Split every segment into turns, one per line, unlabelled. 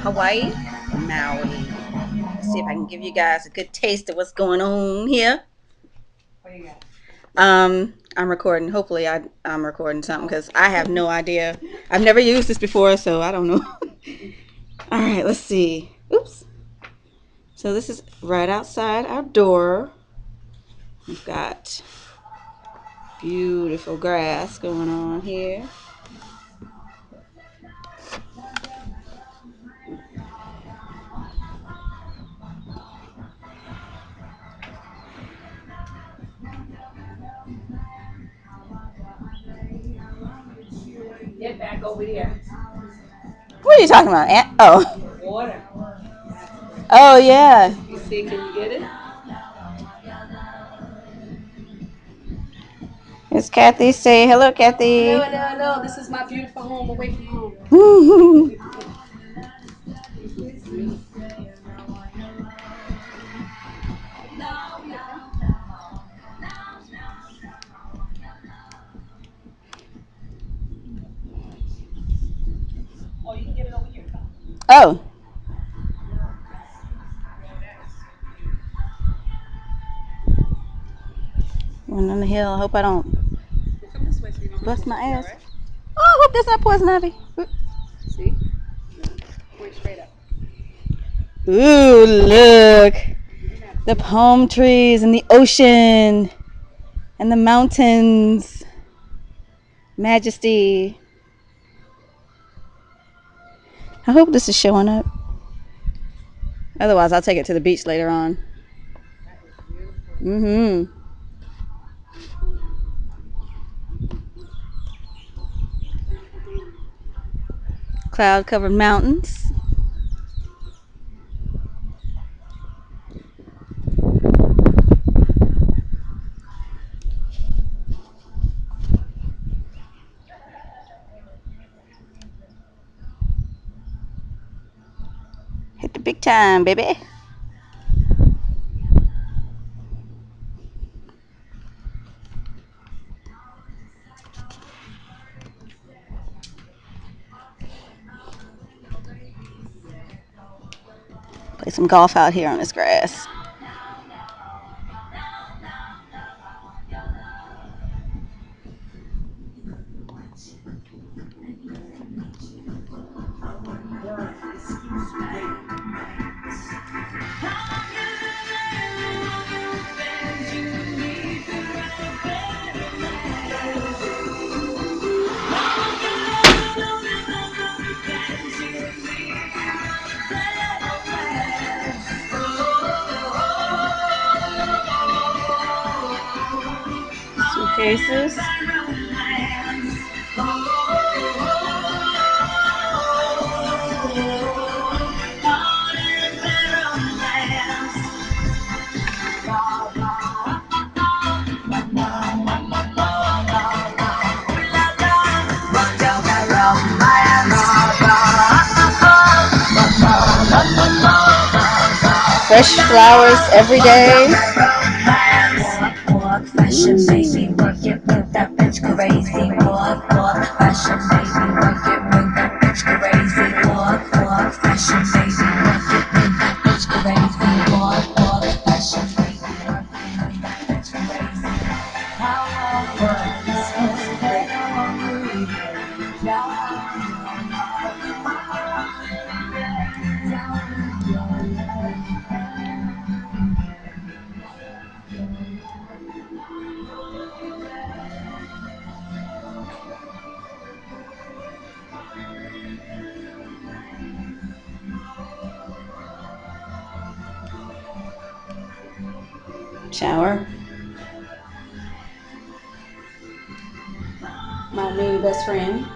Hawaii, Maui. Let's see if I can give you guys a good taste of what's going on here.
What do you got?
I'm recording. Hopefully, I'm recording something because I have no idea. I've never used this before, so I don't know. All right, let's see. Oops. So this is right outside our door. We've got beautiful grass going on here.
Get back over here.
What are you talking about, Aunt? Oh.
Water.
Oh, yeah.
You see, can you get it?
It's Kathy. Say hello, Kathy.
Hello, hello, hello. This is my beautiful home away from home. Oh, you can get it over here.
Oh. Going on the hill. I hope I don't
Come this way so you don't
bust my ass.
right?
Oh, I hope that's not poison ivy.
See? Point straight up.
Ooh, look. The palm trees and the ocean and the mountains. Majesty. I hope this is showing up. Otherwise, I'll take it to the beach later on.
That is beautiful.
Mm-hmm. Cloud-covered mountains. Hit the big time, baby. Play some golf out here on this grass. Suitcases. Fresh flowers every day.
Fashion baby, work it with that bitch crazy. Walk, fashion baby, work it with that bitch crazy. Walk, fashion baby, work it with that bitch crazy. Walk, fashion baby, work it with that bitch crazy. How I was so
Shower. My new best friend.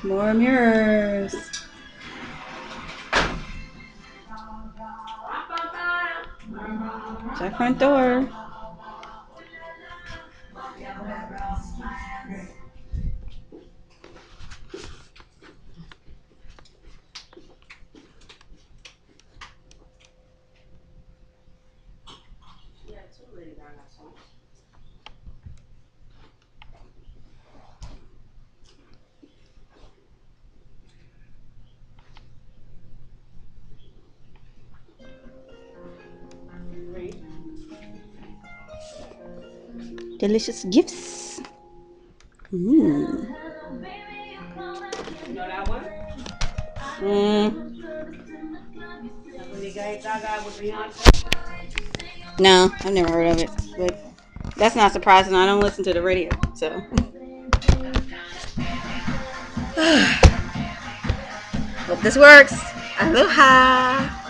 More mirrors. It's our front door. Delicious gifts.
You know that one? Lady Gaga with Beyonce.
No, I've never heard of it. But that's not surprising. I don't listen to the radio, so. Hope this works. Aloha.